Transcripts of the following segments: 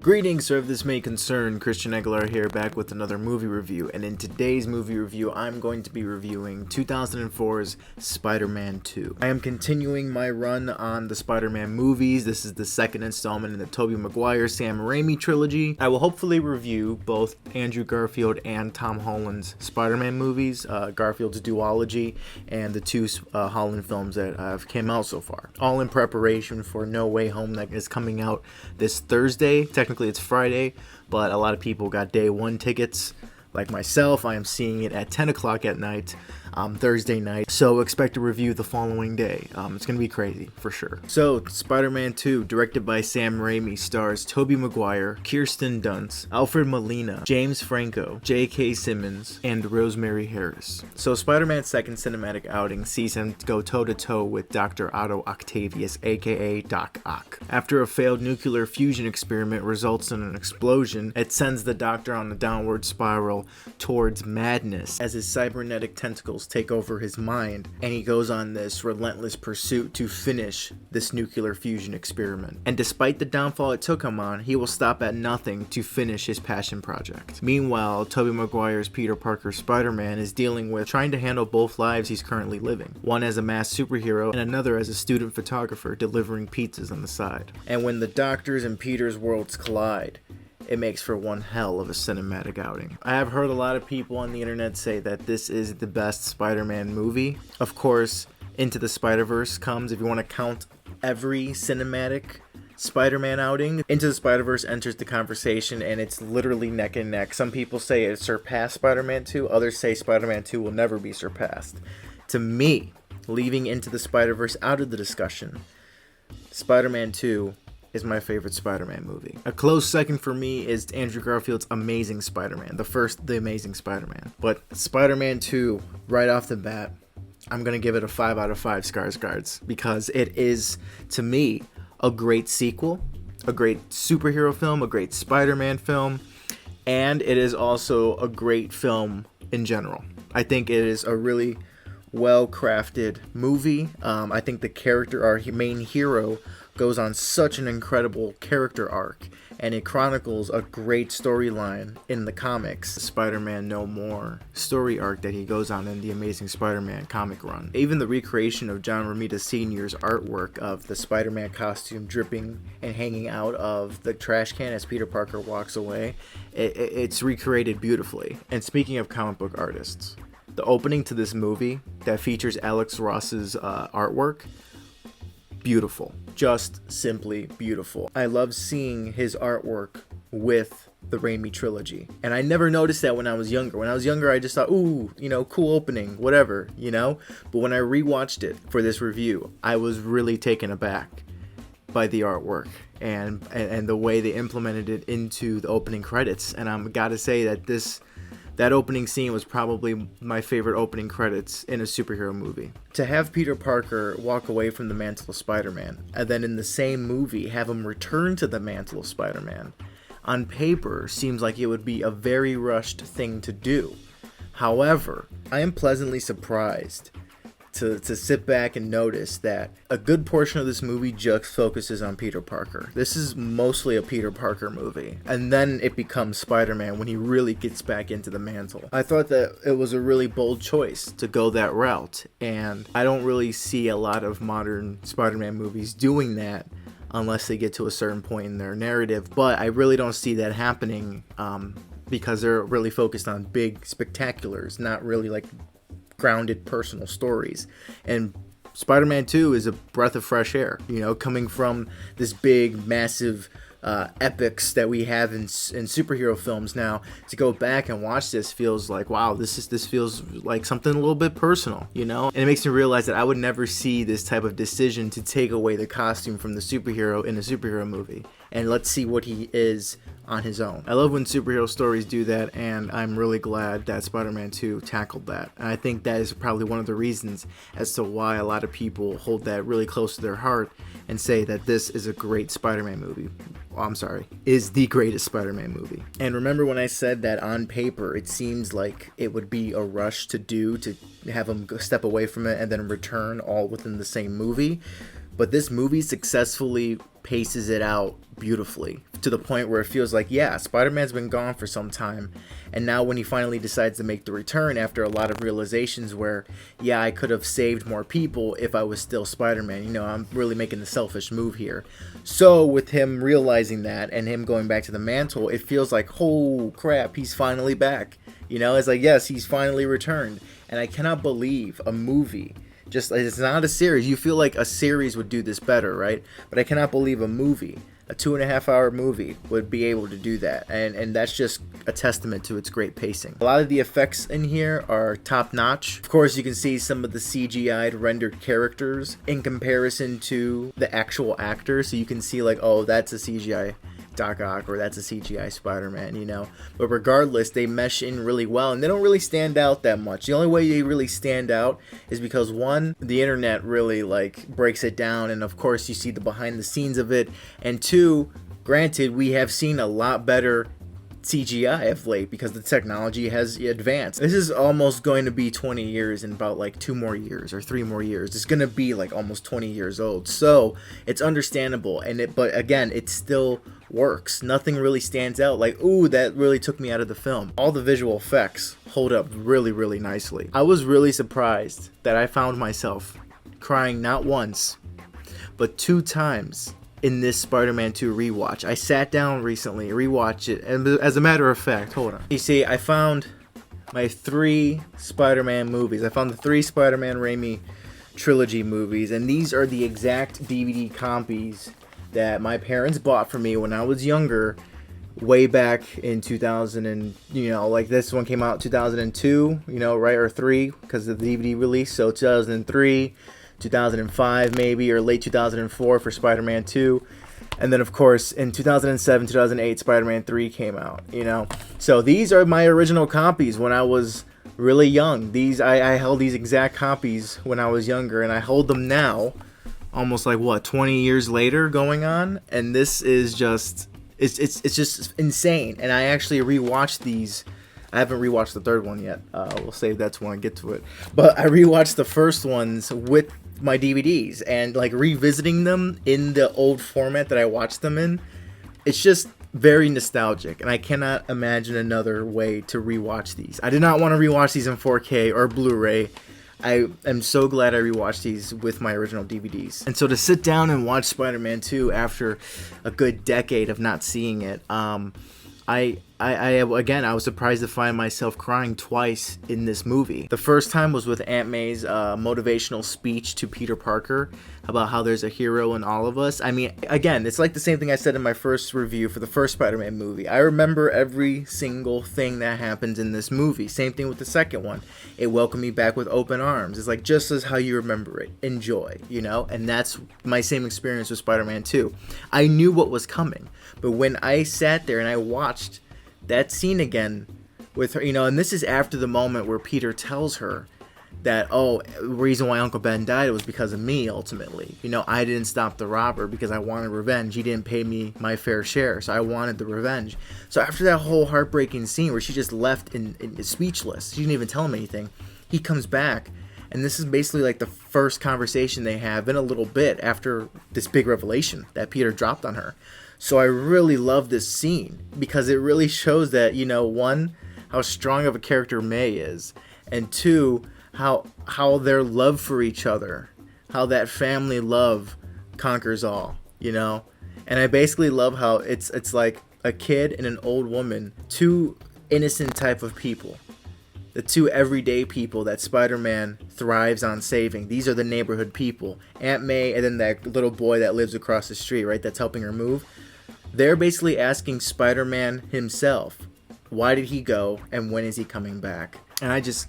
Greetings, sir. This may concern Christian Aguilar here, back with another movie review. And in today's movie review, I'm going to be reviewing 2004's Spider-Man 2. I am continuing my run on the Spider-Man movies. This is the second installment in the Tobey Maguire, Sam Raimi trilogy. I will hopefully review both Andrew Garfield and Tom Holland's Spider-Man movies, Garfield's duology, and the two Holland films that have came out so far. All in preparation for No Way Home that is coming out this Thursday. Technically it's Friday, but a lot of people got day one tickets. Like myself, I am seeing it at 10 o'clock at night, Thursday night, so expect a review the following day. It's going to be crazy, for sure. So, Spider-Man 2, directed by Sam Raimi, stars Tobey Maguire, Kirsten Dunst, Alfred Molina, James Franco, J.K. Simmons, and Rosemary Harris. So, Spider-Man's second cinematic outing sees him go toe-to-toe with Dr. Otto Octavius, aka Doc Ock. After a failed nuclear fusion experiment results in an explosion, it sends the Doctor on a downward spiral towards madness as his cybernetic tentacles take over his mind, and he goes on this relentless pursuit to finish this nuclear fusion experiment. And despite the downfall it took him on, he will stop at nothing to finish his passion project. Meanwhile, Tobey Maguire's Peter Parker Spider-Man is dealing with trying to handle both lives he's currently living, one as a masked superhero and another as a student photographer delivering pizzas on the side. And when the Doctor's and Peter's worlds collide, it makes for one hell of a cinematic outing. I have heard a lot of people on the internet say that this is the best Spider-Man movie. Of course, Into the Spider-Verse comes, if you want to count every cinematic Spider-Man outing. Into the Spider-Verse enters the conversation, and it's literally neck and neck. Some people say it surpassed Spider-Man 2, others say Spider-Man 2 will never be surpassed. To me, leaving Into the Spider-Verse out of the discussion, Spider-Man 2 is my favorite Spider-Man movie. A close second for me is Andrew Garfield's Amazing Spider-Man, The Amazing Spider-Man. But Spider-Man 2, right off the bat, I'm going to give it a 5 out of 5 Skarsgårds because it is, to me, a great sequel, a great superhero film, a great Spider-Man film, and it is also a great film in general. I think it is a really well-crafted movie. I think the character, our main hero, goes on such an incredible character arc, and it chronicles a great storyline in the comics. Spider-Man No More story arc that he goes on in the Amazing Spider-Man comic run. Even the recreation of John Romita Sr.'s artwork of the Spider-Man costume dripping and hanging out of the trash can as Peter Parker walks away, it's recreated beautifully. And speaking of comic book artists, the opening to this movie that features Alex Ross's artwork, beautiful. Just simply beautiful. I love seeing his artwork with the Raimi trilogy. And I never noticed that when I was younger. When I was younger, I just thought, ooh, cool opening, whatever, But when I rewatched it for this review, I was really taken aback by the artwork and the way they implemented it into the opening credits. And I'm gotta say that opening scene was probably my favorite opening credits in a superhero movie. To have Peter Parker walk away from the mantle of Spider-Man, and then in the same movie have him return to the mantle of Spider-Man, on paper seems like it would be a very rushed thing to do. However, I am pleasantly surprised to sit back and notice that a good portion of this movie just focuses on Peter Parker. This is mostly a Peter Parker movie, and then it becomes Spider-Man when he really gets back into the mantle. I thought that it was a really bold choice to go that route, and I don't really see a lot of modern Spider-Man movies doing that unless they get to a certain point in their narrative, but I really don't see that happening because they're really focused on big spectaculars, not really like grounded personal stories. And Spider-Man 2 is a breath of fresh air, coming from this big, massive epics that we have in superhero films now. To go back and watch this feels like, wow, this feels like something a little bit personal, And it makes me realize that I would never see this type of decision to take away the costume from the superhero in a superhero movie, and let's see what he is on his own. I love when superhero stories do that, and I'm really glad that Spider-Man 2 tackled that. And I think that is probably one of the reasons as to why a lot of people hold that really close to their heart and say that this is a great Spider-Man movie. Is the greatest Spider-Man movie. And remember when I said that on paper it seems like it would be a rush to have him step away from it and then return all within the same movie? But this movie successfully paces it out beautifully to the point where it feels like, yeah, Spider-Man's been gone for some time, and now when he finally decides to make the return after a lot of realizations where, yeah, I could have saved more people if I was still Spider-Man, you know, I'm really making the selfish move here. So with him realizing that and him going back to the mantle, it feels like, oh crap, he's finally back. You know, it's like, yes, he's finally returned. And I cannot believe a movie, just, it's not a series. You feel like a series would do this better, right? But I cannot believe a movie, a 2.5-hour movie, would be able to do that. And that's just a testament to its great pacing. A lot of the effects in here are top notch. Of course, you can see some of the CGI'd rendered characters in comparison to the actual actors. So you can see like, oh, that's a CGI Doc Ock, or that's a CGI Spider-Man, you know. But regardless, they mesh in really well, and they don't really stand out that much. The only way they really stand out is because, one, the internet really like breaks it down, and of course you see the behind the scenes of it, and two, granted, we have seen a lot better CGI of late because the technology has advanced. This is almost going to be 20 years in about like 2 more years or 3 more years. It's going to be like almost 20 years old. So it's understandable, but again, it still works. Nothing really stands out like, ooh, that really took me out of the film. All the visual effects hold up really, really nicely. I was really surprised that I found myself crying not once, but 2 times in this Spider-Man 2 rewatch. I sat down recently, rewatched it, and as a matter of fact, hold on. You see, I found my 3 Spider-Man movies. I found the 3 Spider-Man Raimi trilogy movies, and these are the exact DVD copies that my parents bought for me when I was younger, way back in 2000, and you know, like this one came out 2002, you know, right, or 3 because of the DVD release. So 2003, 2005 maybe, or late 2004 for Spider-Man 2. And then of course in 2007, 2008 Spider-Man 3 came out, you know. So these are my original copies when I was really young. I held these exact copies when I was younger, and I hold them now almost like what, 20 years later going on, and this is just it's just insane. And I actually rewatched these. I haven't rewatched the 3rd one yet. We'll save that to when I get to it. But I rewatched the first ones with my DVDs, and like revisiting them in the old format that I watched them in, it's just very nostalgic, and I cannot imagine another way to rewatch these. I did not want to rewatch these in 4K or Blu-ray. I am so glad I rewatched these with my original DVDs. And so to sit down and watch Spider-Man 2 after a good decade of not seeing it, again, I was surprised to find myself crying twice in this movie. The first time was with Aunt May's motivational speech to Peter Parker about how there's a hero in all of us. I mean, again, it's like the same thing I said in my first review for the first Spider-Man movie. I remember every single thing that happens in this movie. Same thing with the second one. It welcomed me back with open arms. It's like, just as how you remember it. Enjoy, you know? And that's my same experience with Spider-Man 2. I knew what was coming, but when I sat there and I watched that scene again with her, you know, and this is after the moment where Peter tells her that, oh, the reason why Uncle Ben died was because of me, ultimately. You know, I didn't stop the robber because I wanted revenge. He didn't pay me my fair share, so I wanted the revenge. So after that whole heartbreaking scene where she just left in speechless, she didn't even tell him anything, he comes back, and this is basically like the first conversation they have in a little bit after this big revelation that Peter dropped on her. So I really love this scene because it really shows that, you know, one, how strong of a character May is, and two, how their love for each other, how that family love conquers all, you know. And I basically love how it's like a kid and an old woman, 2 innocent type of people, the 2 everyday people that Spider-Man thrives on saving. These are the neighborhood people, Aunt May, and then that little boy that lives across the street, right, that's helping her move. They're basically asking Spider-Man himself, why did he go and when is he coming back? And I just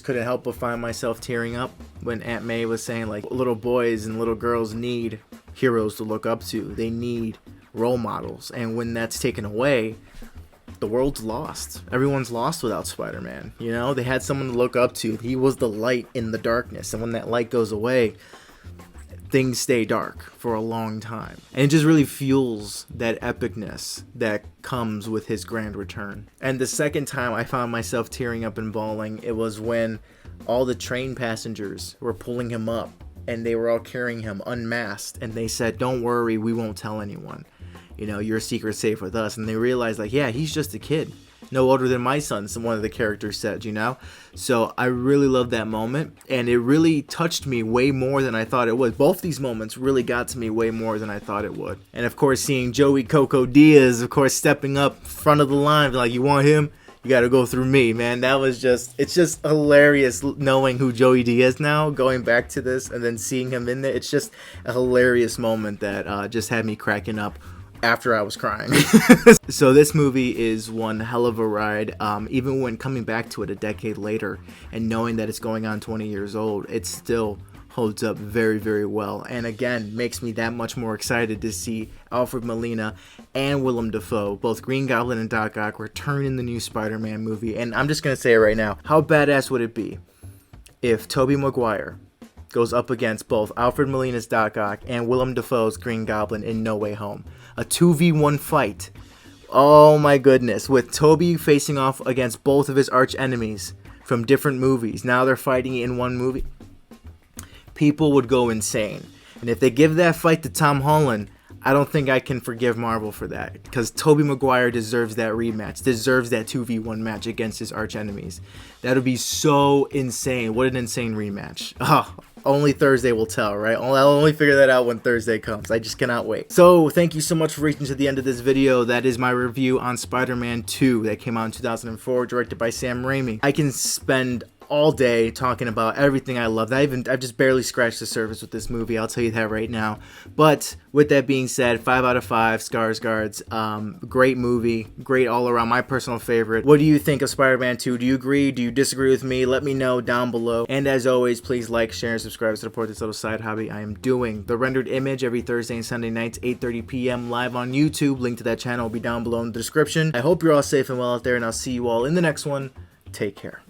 couldn't help but find myself tearing up when Aunt May was saying, like, little boys and little girls need heroes to look up to. They need role models. And when that's taken away, the world's lost. Everyone's lost without Spider-Man. You know, they had someone to look up to. He was the light in the darkness. And when that light goes away, things stay dark for a long time. And it just really fuels that epicness that comes with his grand return. And the second time I found myself tearing up and bawling, it was when all the train passengers were pulling him up and they were all carrying him unmasked, and they said, "Don't worry, we won't tell anyone. You know, your secret's safe with us." And they realized, like, yeah, he's just a kid, no older than my son, one of the characters said, you know? So I really love that moment, and it really touched me way more than I thought it would. Both these moments really got to me way more than I thought it would. And of course, seeing Joey Coco Diaz, of course, stepping up front of the line, like, you want him? You got to go through me, man. That was it's just hilarious knowing who Joey Diaz now, going back to this and then seeing him in there. It's just a hilarious moment that just had me cracking up after I was crying. So this movie is one hell of a ride. Even when coming back to it a decade later and knowing that it's going on 20 years old, it still holds up very, very well. And again, makes me that much more excited to see Alfred Molina and Willem Dafoe, both Green Goblin and Doc Ock, return in the new Spider-Man movie. And I'm just going to say it right now, how badass would it be if Tobey Maguire goes up against both Alfred Molina's Doc Ock and Willem Dafoe's Green Goblin in No Way Home? A 2v1 fight. Oh my goodness. With Tobey facing off against both of his arch enemies from different movies. Now they're fighting in one movie. People would go insane. And if they give that fight to Tom Holland, I don't think I can forgive Marvel for that. Because Tobey Maguire deserves that rematch. Deserves that 2v1 match against his arch enemies. That would be so insane. What an insane rematch. Oh, only Thursday will tell, right? I'll only figure that out when Thursday comes. I just cannot wait. So, thank you so much for reaching to the end of this video. That is my review on Spider-Man 2 that came out in 2004, directed by Sam Raimi. I can spend all day talking about everything I loved. I've just barely scratched the surface with this movie, I'll tell you that right now. But with that being said, 5 out of 5 Skarsgårds. Great movie, great all around, my personal favorite. What do you think of Spider-Man 2? Do you agree? Do you disagree with me? Let me know down below. And as always, please like, share, and subscribe to support this little side hobby I am doing. The Rendered Image every Thursday and Sunday nights, 8:30 p.m. live on YouTube. Link to that channel will be down below in the description. I hope you're all safe and well out there, and I'll see you all in the next one. Take care.